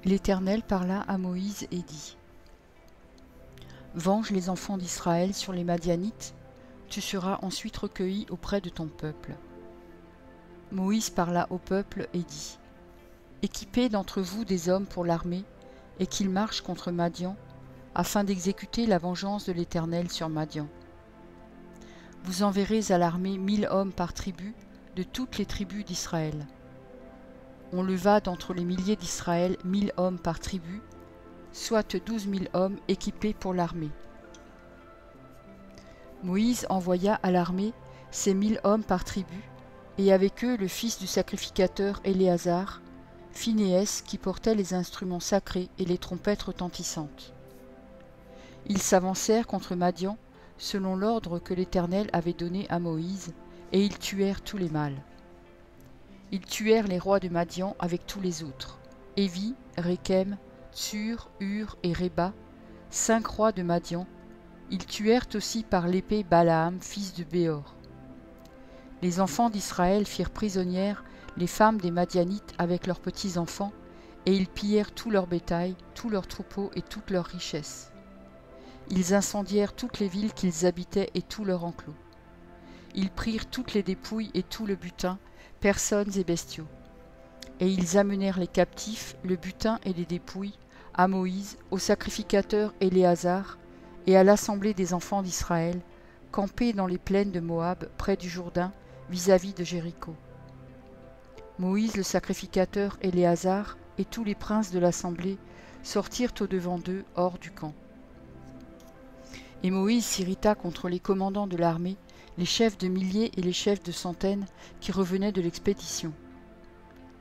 L'Éternel parla à Moïse et dit : Venge les enfants d'Israël sur les Madianites, tu seras ensuite recueilli auprès de ton peuple. Moïse parla au peuple et dit : Équipez d'entre vous des hommes pour l'armée, et qu'ils marchent contre Madian, afin d'exécuter la vengeance de l'Éternel sur Madian. Vous enverrez à l'armée 1000 hommes par tribu, de toutes les tribus d'Israël. On leva d'entre les milliers d'Israël 1000 hommes par tribu, soit 12 000 hommes équipés pour l'armée. Moïse envoya à l'armée ces 1000 hommes par tribu, et avec eux le fils du sacrificateur Éléazar, Phinéas qui portait les instruments sacrés et les trompettes retentissantes. Ils s'avancèrent contre Madian, selon l'ordre que l'Éternel avait donné à Moïse, et ils tuèrent tous les mâles. Ils tuèrent les rois de Madian avec tous les autres, Évi, Rékem, Tsur, Hur et Réba, 5 rois de Madian. Ils tuèrent aussi par l'épée Balaam, fils de Béor. Les enfants d'Israël firent prisonnières les femmes des Madianites avec leurs petits-enfants, et ils pillèrent tout leur bétail, tous leurs troupeaux et toutes leurs richesses. Ils incendièrent toutes les villes qu'ils habitaient et tous leurs enclos. Ils prirent toutes les dépouilles et tout le butin, personnes et bestiaux. Et ils amenèrent les captifs, le butin et les dépouilles, à Moïse, au sacrificateur Éléazar, et à l'assemblée des enfants d'Israël, campés dans les plaines de Moab, près du Jourdain, vis-à-vis de Jéricho. Moïse le sacrificateur Éléazar et tous les princes de l'assemblée sortirent au-devant d'eux hors du camp. Et Moïse s'irrita contre les commandants de l'armée, les chefs de milliers et les chefs de centaines qui revenaient de l'expédition.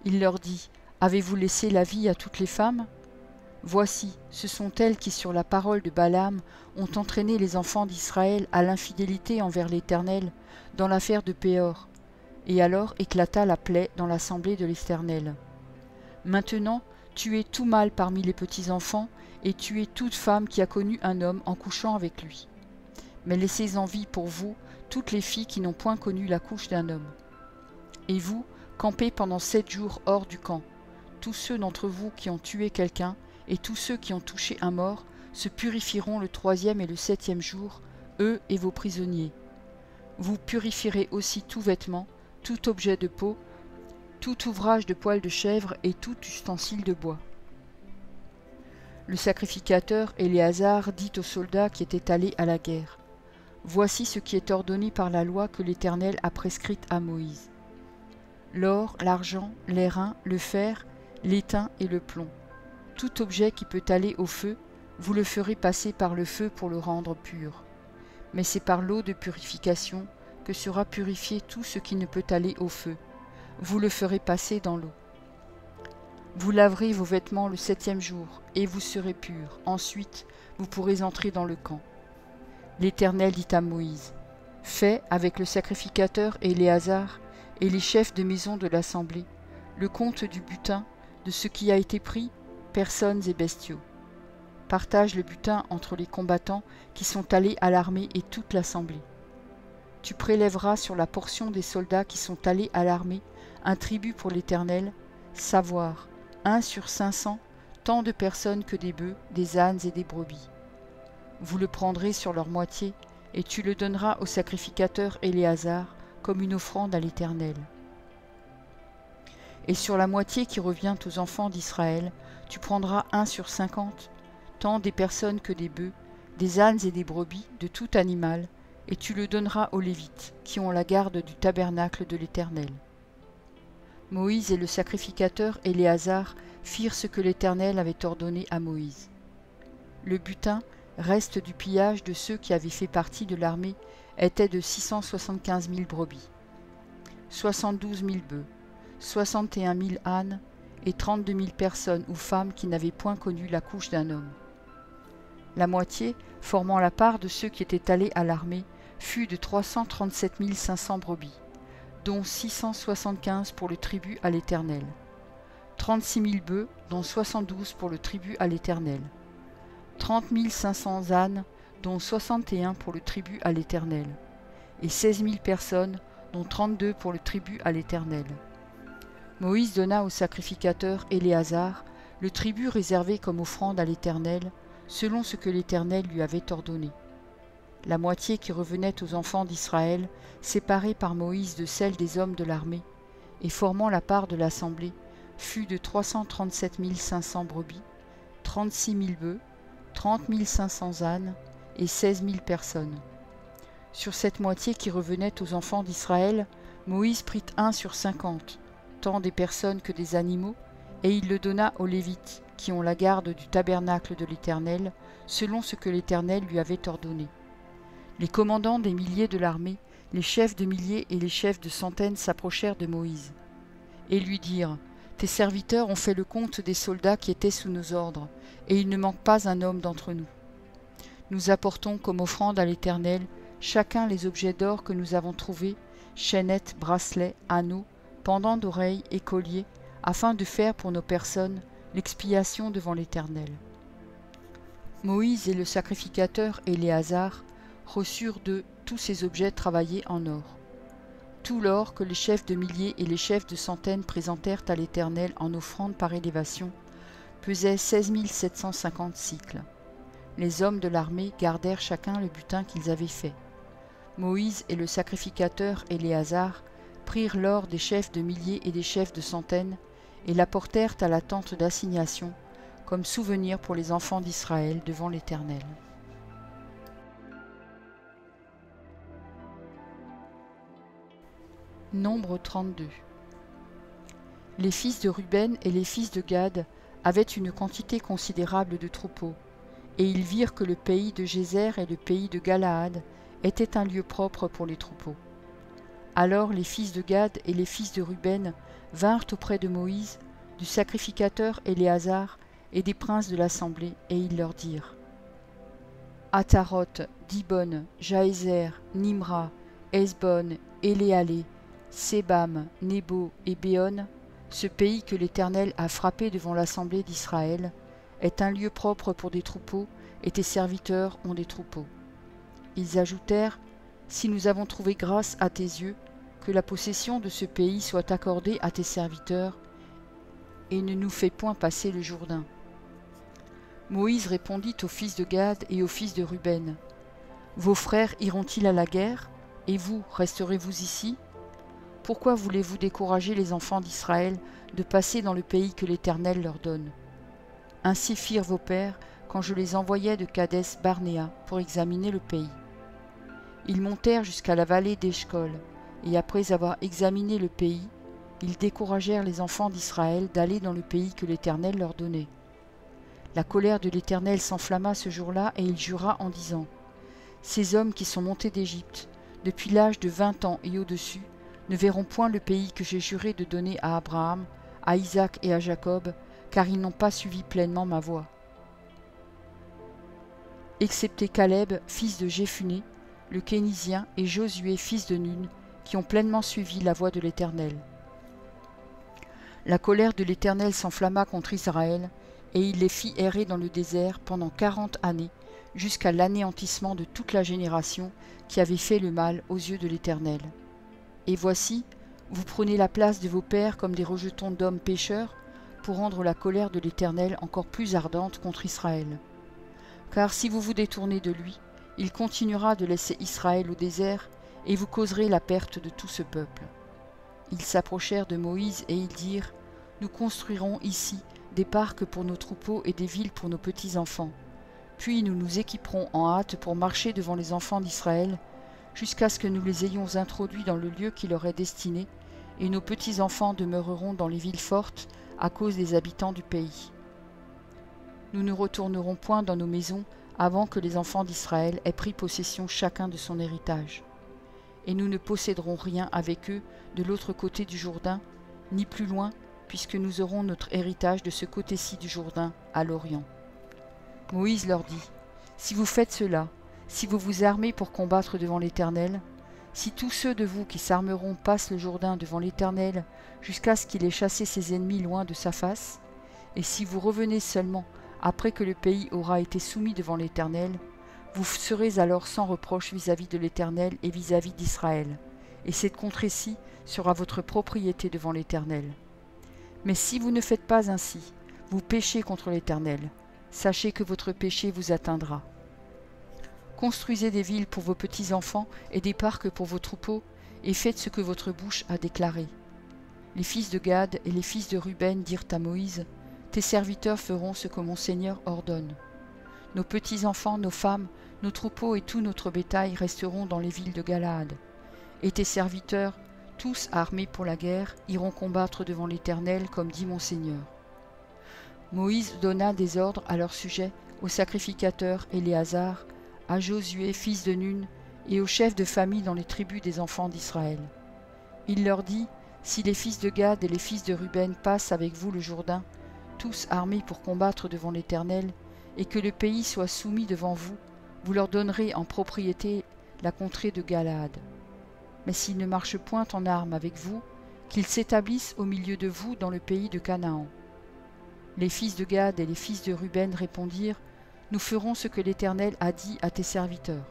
Il leur dit : Avez-vous laissé la vie à toutes les femmes ? Voici, ce sont elles qui, sur la parole de Balaam, ont entraîné les enfants d'Israël à l'infidélité envers l'Éternel, dans l'affaire de Péor. Et alors éclata la plaie dans l'assemblée de l'Éternel. Maintenant, tuez tout mâle parmi les petits-enfants, et tuez toute femme qui a connu un homme en couchant avec lui. Mais laissez en vie pour vous toutes les filles qui n'ont point connu la couche d'un homme. Et vous, campez pendant 7 jours hors du camp. Tous ceux d'entre vous qui ont tué quelqu'un, et tous ceux qui ont touché un mort, se purifieront le 3e et le 7e jour, eux et vos prisonniers. Vous purifierez aussi tout vêtement, tout objet de peau, tout ouvrage de poil de chèvre et tout ustensile de bois. Le sacrificateur Éléazar dit aux soldats qui étaient allés à la guerre : Voici ce qui est ordonné par la loi que l'Éternel a prescrite à Moïse. L'or, l'argent, l'airain, le fer, l'étain et le plomb. Tout objet qui peut aller au feu, vous le ferez passer par le feu pour le rendre pur. Mais c'est par l'eau de purification que sera purifié tout ce qui ne peut aller au feu. Vous le ferez passer dans l'eau. Vous laverez vos vêtements le 7e jour, et vous serez purs. Ensuite, vous pourrez entrer dans le camp. L'Éternel dit à Moïse : Fais avec le sacrificateur Éléazar et les chefs de maison de l'assemblée le compte du butin, de ce qui a été pris, personnes et bestiaux. Partage le butin entre les combattants qui sont allés à l'armée et toute l'assemblée. Tu prélèveras sur la portion des soldats qui sont allés à l'armée un tribut pour l'Éternel, savoir 1 sur 500, tant de personnes que des bœufs, des ânes et des brebis. Vous le prendrez sur leur moitié, et tu le donneras au sacrificateur Éléazar comme une offrande à l'Éternel. Et sur la moitié qui revient aux enfants d'Israël, tu prendras 1 sur 50, tant des personnes que des bœufs, des ânes et des brebis, de tout animal, et tu le donneras aux Lévites, qui ont la garde du tabernacle de l'Éternel. Moïse et le sacrificateur Éléazar firent ce que l'Éternel avait ordonné à Moïse. Le butin, reste du pillage de ceux qui avaient fait partie de l'armée, était de 675 000 brebis, 72 000 bœufs, 61 000 ânes et 32 000 personnes ou femmes qui n'avaient point connu la couche d'un homme. La moitié, formant la part de ceux qui étaient allés à l'armée, fut de 337 500 brebis, dont 675 pour le tribut à l'Éternel, 36 000 bœufs, dont 72 pour le tribut à l'Éternel, 30 500 ânes, dont 61 pour le tribut à l'Éternel, et 16 000 personnes, dont 32 pour le tribut à l'Éternel. Moïse donna au sacrificateur Éléazar le tribut réservé comme offrande à l'Éternel, selon ce que l'Éternel lui avait ordonné. La moitié qui revenait aux enfants d'Israël, séparée par Moïse de celle des hommes de l'armée, et formant la part de l'assemblée, fut de 337 500 brebis, 36 000 bœufs, 30 500 ânes et 16 000 personnes. Sur cette moitié qui revenait aux enfants d'Israël, Moïse prit 1 sur 50, tant des personnes que des animaux, et il le donna aux Lévites, qui ont la garde du tabernacle de l'Éternel, selon ce que l'Éternel lui avait ordonné. Les commandants des milliers de l'armée, les chefs de milliers et les chefs de centaines s'approchèrent de Moïse, et lui dirent : « Tes serviteurs ont fait le compte des soldats qui étaient sous nos ordres, et il ne manque pas un homme d'entre nous. Nous apportons comme offrande à l'Éternel chacun les objets d'or que nous avons trouvés, chaînettes, bracelets, anneaux, pendants d'oreilles et colliers, afin de faire pour nos personnes l'expiation devant l'Éternel. » Moïse et le sacrificateur Éléazar reçurent d'eux tous ces objets travaillés en or. Tout l'or que les chefs de milliers et les chefs de centaines présentèrent à l'Éternel en offrande par élévation pesait 16 750 cycles. Les hommes de l'armée gardèrent chacun le butin qu'ils avaient fait. Moïse et le sacrificateur Éléazar prirent l'or des chefs de milliers et des chefs de centaines et l'apportèrent à la tente d'assignation comme souvenir pour les enfants d'Israël devant l'Éternel. Nombre 32. Les fils de Ruben et les fils de Gad avaient une quantité considérable de troupeaux, et ils virent que le pays de Gézer et le pays de Galaad étaient un lieu propre pour les troupeaux. Alors les fils de Gad et les fils de Ruben vinrent auprès de Moïse, du sacrificateur Éléazar et des princes de l'assemblée, et ils leur dirent : Ataroth, Dibon, Jaézer, Nimra, Hesbon, Éléalé, Sébam, Nébo et Béon, ce pays que l'Éternel a frappé devant l'assemblée d'Israël, est un lieu propre pour des troupeaux, et tes serviteurs ont des troupeaux. Ils ajoutèrent : Si nous avons trouvé grâce à tes yeux, que la possession de ce pays soit accordée à tes serviteurs, et ne nous fais point passer le Jourdain. Moïse répondit aux fils de Gad et aux fils de Ruben : Vos frères iront-ils à la guerre, et vous resterez-vous ici ? Pourquoi voulez-vous décourager les enfants d'Israël de passer dans le pays que l'Éternel leur donne ? Ainsi firent vos pères quand je les envoyais de Kadès Barnéa pour examiner le pays. Ils montèrent jusqu'à la vallée d'Eshcol, et après avoir examiné le pays, ils découragèrent les enfants d'Israël d'aller dans le pays que l'Éternel leur donnait. La colère de l'Éternel s'enflamma ce jour-là, et il jura en disant : Ces hommes qui sont montés d'Égypte, depuis l'âge de 20 ans et au-dessus, ne verront point le pays que j'ai juré de donner à Abraham, à Isaac et à Jacob, car ils n'ont pas suivi pleinement ma voie. Excepté Caleb, fils de Jéphuné, le Kénizien, et Josué, fils de Nun, qui ont pleinement suivi la voie de l'Éternel. La colère de l'Éternel s'enflamma contre Israël, et il les fit errer dans le désert pendant 40 années, jusqu'à l'anéantissement de toute la génération qui avait fait le mal aux yeux de l'Éternel. Et voici, vous prenez la place de vos pères comme des rejetons d'hommes pécheurs, pour rendre la colère de l'Éternel encore plus ardente contre Israël. Car si vous vous détournez de lui, il continuera de laisser Israël au désert, et vous causerez la perte de tout ce peuple. Ils s'approchèrent de Moïse et ils dirent : Nous construirons ici des parcs pour nos troupeaux et des villes pour nos petits-enfants. Puis nous nous équiperons en hâte pour marcher devant les enfants d'Israël, jusqu'à ce que nous les ayons introduits dans le lieu qui leur est destiné, et nos petits-enfants demeureront dans les villes fortes à cause des habitants du pays. Nous ne retournerons point dans nos maisons avant que les enfants d'Israël aient pris possession chacun de son héritage. Et nous ne posséderons rien avec eux de l'autre côté du Jourdain, ni plus loin, puisque nous aurons notre héritage de ce côté-ci du Jourdain, à l'Orient. Moïse leur dit : Si vous faites cela, si vous vous armez pour combattre devant l'Éternel, si tous ceux de vous qui s'armeront passent le Jourdain devant l'Éternel jusqu'à ce qu'il ait chassé ses ennemis loin de sa face, et si vous revenez seulement après que le pays aura été soumis devant l'Éternel, vous serez alors sans reproche vis-à-vis de l'Éternel et vis-à-vis d'Israël, et cette contrée-ci sera votre propriété devant l'Éternel. Mais si vous ne faites pas ainsi, Vous péchez contre l'Éternel. Sachez que votre péché vous atteindra. Construisez des villes pour vos petits-enfants et des parcs pour vos troupeaux, et faites ce que votre bouche a déclaré. » Les fils de Gad et les fils de Ruben dirent à Moïse, « Tes serviteurs feront ce que mon Seigneur ordonne. Nos petits-enfants, nos femmes, nos troupeaux et tout notre bétail resteront dans les villes de Galaad. Et tes serviteurs, tous armés pour la guerre, iront combattre devant l'Éternel, comme dit mon Seigneur. » Moïse donna des ordres à leur sujet au sacrificateur Éléazar, à Josué, fils de Nun, et aux chefs de famille dans les tribus des enfants d'Israël. Il leur dit, « Si les fils de Gad et les fils de Ruben passent avec vous le Jourdain, tous armés pour combattre devant l'Éternel, et que le pays soit soumis devant vous, vous leur donnerez en propriété la contrée de Galaad. Mais s'ils ne marchent point en armes avec vous, qu'ils s'établissent au milieu de vous dans le pays de Canaan. » Les fils de Gad et les fils de Ruben répondirent, « Nous ferons ce que l'Éternel a dit à tes serviteurs.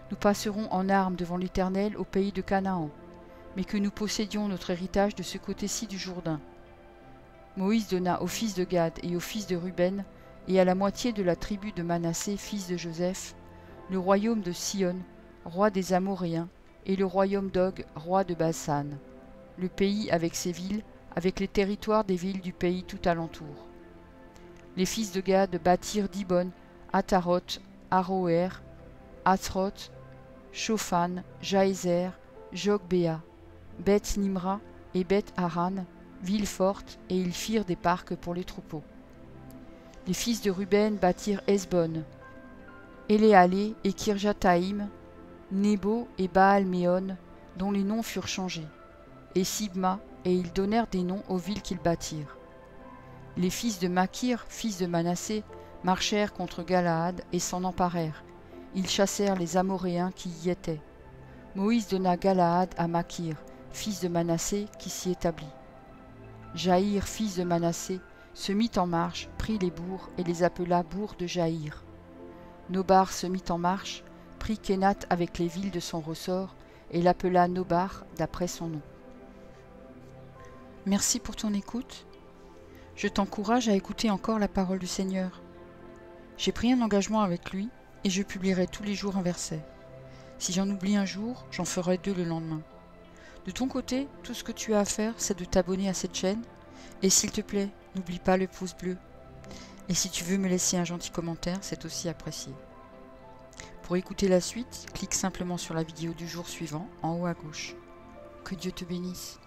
Nous passerons en armes devant l'Éternel au pays de Canaan, mais que nous possédions notre héritage de ce côté-ci du Jourdain. » Moïse donna aux fils de Gad et aux fils de Ruben, et à la moitié de la tribu de Manassé, fils de Joseph, le royaume de Sion, roi des Amoréens, et le royaume d'Og, roi de Basan, le pays avec ses villes, avec les territoires des villes du pays tout alentour. Les fils de Gad bâtirent Dibon, Ataroth, Aroer, Athroth, Shophan, Jaézer, Jogbéa, Beth Nimra et Beth Haran, villes fortes, et ils firent des parcs pour les troupeaux. Les fils de Ruben bâtirent Hesbon, Éléalé et Kirjataïm, Nebo et Baal-Méon, dont les noms furent changés, et Sibma, et ils donnèrent des noms aux villes qu'ils bâtirent. Les fils de Makir, fils de Manassé, marchèrent contre Galaad et s'en emparèrent. Ils chassèrent les Amoréens qui y étaient. Moïse donna Galaad à Makir, fils de Manassé, qui s'y établit. Jaïr, fils de Manassé, se mit en marche, prit les bourgs et les appela bourgs de Jaïr. Nobar se mit en marche, prit Kénath avec les villes de son ressort et l'appela Nobar d'après son nom. Merci pour ton écoute. Je t'encourage à écouter encore la parole du Seigneur. J'ai pris un engagement avec lui et je publierai tous les jours un verset. Si j'en oublie un jour, j'en ferai 2 le lendemain. De ton côté, tout ce que tu as à faire, c'est de t'abonner à cette chaîne. Et s'il te plaît, n'oublie pas le pouce bleu. Et si tu veux me laisser un gentil commentaire, c'est aussi apprécié. Pour écouter la suite, clique simplement sur la vidéo du jour suivant, en haut à gauche. Que Dieu te bénisse.